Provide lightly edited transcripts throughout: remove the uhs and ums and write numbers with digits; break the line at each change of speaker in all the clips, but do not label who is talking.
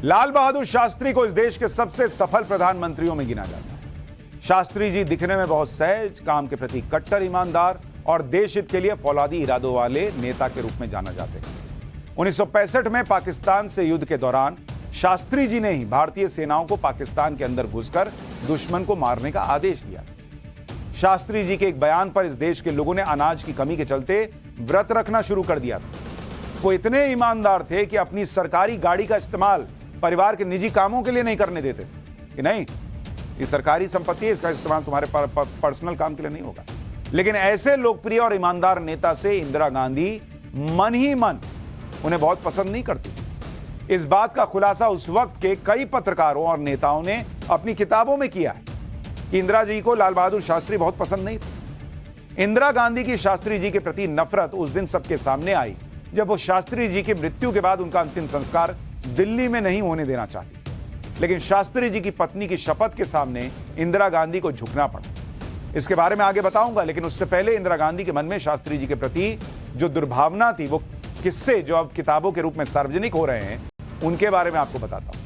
लाल बहादुर शास्त्री को इस देश के सबसे सफल प्रधानमंत्रियों में गिना जाता है। शास्त्री जी दिखने में बहुत सहज, काम के प्रति कट्टर ईमानदार और देश हित के लिए फौलादी इरादों वाले नेता के रूप में जाना जाते हैं। 1965 में पाकिस्तान से युद्ध के दौरान शास्त्री जी ने ही भारतीय सेनाओं को पाकिस्तान के अंदर घुसकर दुश्मन को मारने का आदेश दिया। शास्त्री जी के एक बयान पर इस देश के लोगों ने अनाज की कमी के चलते व्रत रखना शुरू कर दिया था। वो इतने ईमानदार थे कि अपनी सरकारी गाड़ी का इस्तेमाल परिवार के निजी कामों के लिए नहीं करने देते थे कि नहीं, ये सरकारी संपत्ति है, इसका इस्तेमाल तुम्हारे पर्सनल काम के लिए नहीं होगा। लेकिन ऐसे लोकप्रिय और ईमानदार नेता से इंदिरा गांधी मन ही मन उन्हें बहुत पसंद नहीं करती। इस बात का खुलासा उस वक्त के कई पत्रकारों और नेताओं ने अपनी किताबों में किया है कि इंदिरा जी को लाल बहादुर शास्त्री बहुत पसंद नहीं थे। इंदिरा गांधी की शास्त्री जी के प्रति नफरत उस दिन सबके सामने आई जब वो शास्त्री जी की मृत्यु के बाद उनका अंतिम संस्कार दिल्ली में नहीं होने देना चाहती। लेकिन शास्त्री जी की पत्नी की शपथ के सामने इंदिरा गांधी को झुकना पड़ा। इसके बारे में आगे बताऊंगा, लेकिन उससे पहले इंदिरा गांधी के मन में शास्त्री जी के प्रति जो दुर्भावना थी, वो किस्से जो अब किताबों के रूप में सार्वजनिक हो रहे हैं, उनके बारे में आपको बताता हूं।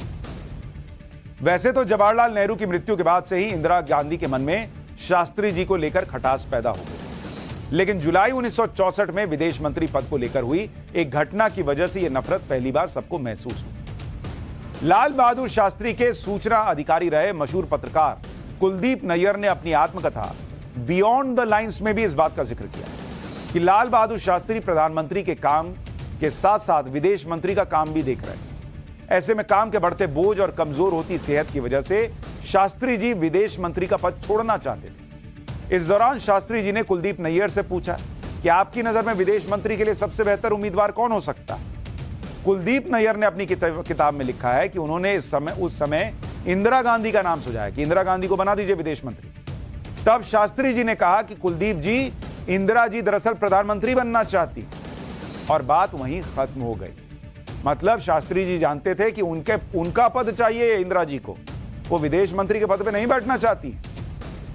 वैसे तो जवाहरलाल नेहरू की मृत्यु के बाद से ही इंदिरा गांधी के मन में शास्त्री जी को लेकर खटास पैदा हो गई। लेकिन जुलाई 1964 में विदेश मंत्री पद को लेकर हुई एक घटना की वजह से यह नफरत पहली बार सबको महसूस हुई। लाल बहादुर शास्त्री के सूचना अधिकारी रहे मशहूर पत्रकार कुलदीप नैयर ने अपनी आत्मकथा बियॉन्ड द लाइंस में भी इस बात का जिक्र किया कि लाल बहादुर शास्त्री प्रधानमंत्री के काम के साथ साथ विदेश मंत्री का काम भी देख रहे हैं। ऐसे में काम के बढ़ते बोझ और कमजोर होती सेहत की वजह से शास्त्री जी विदेश मंत्री का पद छोड़ना चाहते थे। इस दौरान शास्त्री जी ने कुलदीप नैयर से पूछा कि आपकी नजर में विदेश मंत्री के लिए सबसे बेहतर उम्मीदवार कौन हो सकता है। कुलदीप नैयर ने अपनी किताब में लिखा है कि उन्होंने उस समय इंदिरा गांधी का नाम सुझाया कि इंदिरा गांधी को बना दीजिए विदेश मंत्री। तब शास्त्री जी ने कहा कि कुलदीप जी, इंदिरा जी दरअसल प्रधानमंत्री बनना चाहती, और बात वहीं खत्म हो गई। मतलब शास्त्री जी जानते थे कि उनका पद चाहिए इंदिरा जी को, वो विदेश मंत्री के पद पे नहीं बैठना चाहती।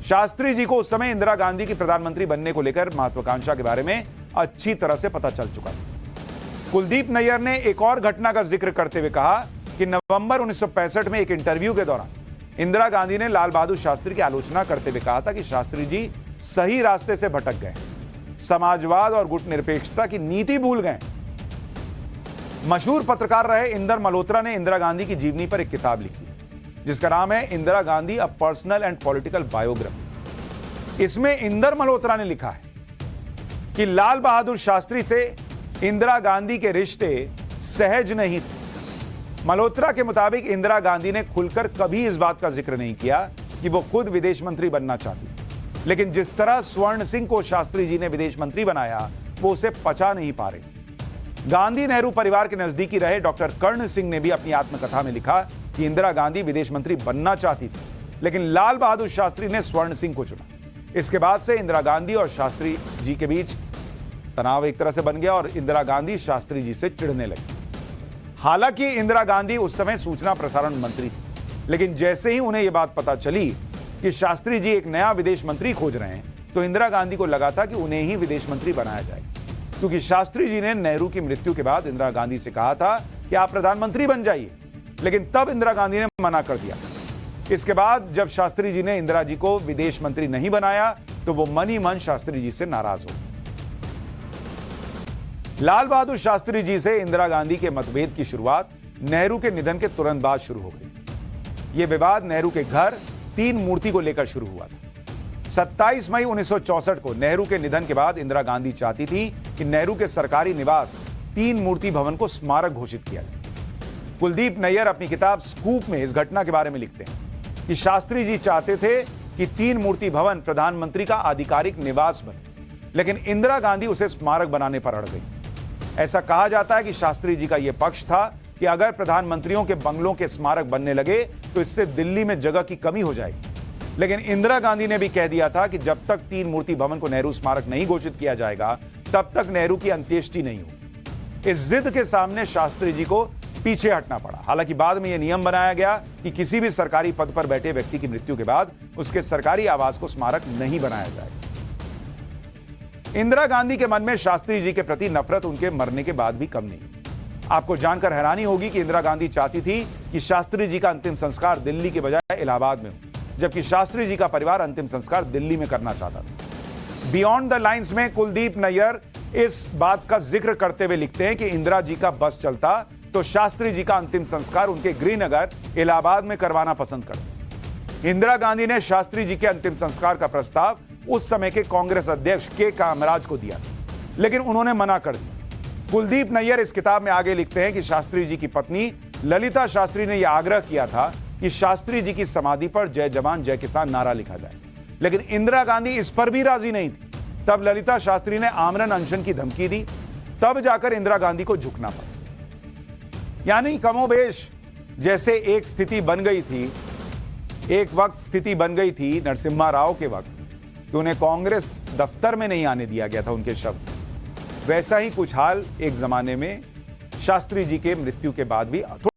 शास्त्री जी को उस समय इंदिरा गांधी की प्रधानमंत्री बनने को लेकर महत्वाकांक्षा के बारे में अच्छी तरह से पता चल चुका था। कुलदीप नैयर ने एक और घटना का जिक्र करते हुए कहा कि नवंबर 1965 में एक इंटरव्यू के दौरान इंदिरा गांधी ने लाल बहादुर शास्त्री की आलोचना करते हुए कहा था कि शास्त्री जी सही रास्ते से भटक गए, समाजवाद और गुटनिरपेक्षता की नीति भूल गए। मशहूर पत्रकार रहे इंदर मल्होत्रा ने इंदिरा गांधी की जीवनी पर एक किताब लिखी जिसका नाम है Indira Gandhi a personal and political biography. इसमें इंदर मल्होत्रा ने लिखा है कि लाल बहादुर शास्त्री से इंदिरा गांधी के रिश्ते सहज नहीं थे। मल्होत्रा के मुताबिक इंदिरा गांधी ने खुलकर कभी इस बात का जिक्र नहीं किया कि वो खुद विदेश मंत्री बनना चाहती, लेकिन जिस तरह स्वर्ण सिंह को शास्त्री जी ने विदेश मंत्री बनाया वो उसे पचा नहीं पा रही। गांधी नेहरू परिवार के नजदीकी रहे डॉक्टर कर्ण सिंह ने भी अपनी आत्मकथा में लिखा कि इंदिरा गांधी विदेश मंत्री बनना चाहती थी, लेकिन लाल बहादुर शास्त्री ने स्वर्ण सिंह को चुना। इसके बाद से इंदिरा गांधी और शास्त्री जी के बीच तनाव एक तरह से बन गया और इंदिरा गांधी शास्त्री जी से चिढ़ने लगी। हालांकि इंदिरा गांधी उस समय सूचना प्रसारण मंत्री थी, लेकिन जैसे ही उन्हें यह बात पता चली कि शास्त्री जी एक नया विदेश मंत्री खोज रहे हैं, तो इंदिरा गांधी को लगा था कि उन्हें ही विदेश मंत्री बनाया जाए, क्योंकि शास्त्री जी ने नेहरू की मृत्यु के बाद इंदिरा गांधी से कहा था कि आप प्रधानमंत्री बन जाइए, लेकिन तब इंदिरा गांधी ने मना कर दिया। इसके बाद जब शास्त्री जी ने इंदिरा जी को विदेश मंत्री नहीं बनाया तो वो मन ही मन शास्त्री जी से नाराज हो। लाल बहादुर शास्त्री जी से इंदिरा गांधी के मतभेद की शुरुआत नेहरू के निधन के तुरंत बाद शुरू हो गई। यह विवाद नेहरू के घर तीन मूर्ति को लेकर शुरू हुआ था। 27 मई 1964 को नेहरू के निधन के बाद इंदिरा गांधी चाहती थी कि नेहरू के सरकारी निवास तीन मूर्ति भवन को स्मारक घोषित किया जाए। कुलदीप नैयर अपनी किताब स्कूप में इस घटना के बारे में लिखते हैं कि शास्त्री जी चाहते थे कि तीन मूर्ति भवन प्रधानमंत्री का आधिकारिक निवास बने, लेकिन इंदिरा गांधी उसे स्मारक बनाने पर अड़ गई। ऐसा कहा जाता है कि शास्त्री जी का यह पक्ष था कि अगर प्रधानमंत्रियों के बंगलों के स्मारक बनने लगे तो इससे दिल्ली में जगह की कमी हो जाएगी। लेकिन इंदिरा गांधी ने भी कह दिया था कि जब तक तीन मूर्ति भवन को नेहरू स्मारक नहीं घोषित किया जाएगा तब तक नेहरू की अंत्येष्टि नहीं होगी। इस जिद के सामने शास्त्री जी को पीछे हटना पड़ा। हालांकि बाद में यह नियम बनाया गया कि किसी भी सरकारी पद पर बैठे व्यक्ति की मृत्यु के बाद उसके सरकारी आवास को स्मारक नहीं बनाया जाएगा। इंदिरा गांधी के मन में शास्त्री जी के प्रति नफरत उनके मरने के बाद भी कम नहीं। आपको जानकर हैरानी होगी कि इंदिरा गांधी चाहती थी कि शास्त्री जी का अंतिम संस्कार दिल्ली के बजाय इलाहाबाद में हो, जबकि शास्त्री जी का परिवार अंतिम संस्कार दिल्ली में करना चाहता था। बियॉन्ड द लाइंस में कुलदीप नैयर इस बात का जिक्र करते हुए लिखते हैं कि इंदिरा जी का बस चलता तो शास्त्री जी का अंतिम संस्कार उनके गृहनगर इलाहाबाद में करवाना पसंद करते। इंदिरा गांधी ने शास्त्री जी के अंतिम संस्कार का प्रस्ताव उस समय के कांग्रेस अध्यक्ष के कामराज को दिया, लेकिन उन्होंने मना कर दिया। कुलदीप नैयर इस किताब में आगे लिखते हैं कि शास्त्री जी की पत्नी ललिता शास्त्री ने यह आग्रह किया था कि शास्त्री जी की समाधि पर जय जवान जय किसान नारा लिखा जाए, लेकिन इंदिरा गांधी इस पर भी राजी नहीं थी। तब ललिता शास्त्री ने आमरण अनशन की धमकी दी, तब जाकर इंदिरा गांधी को झुकना पड़ा। यानी कमोबेश जैसे एक स्थिति बन गई थी, एक वक्त स्थिति बन गई थी नरसिम्हा राव के वक्त कि उन्हें कांग्रेस दफ्तर में नहीं आने दिया गया था उनके शब्द, वैसा ही कुछ हाल एक जमाने में शास्त्री जी के मृत्यु के बाद भी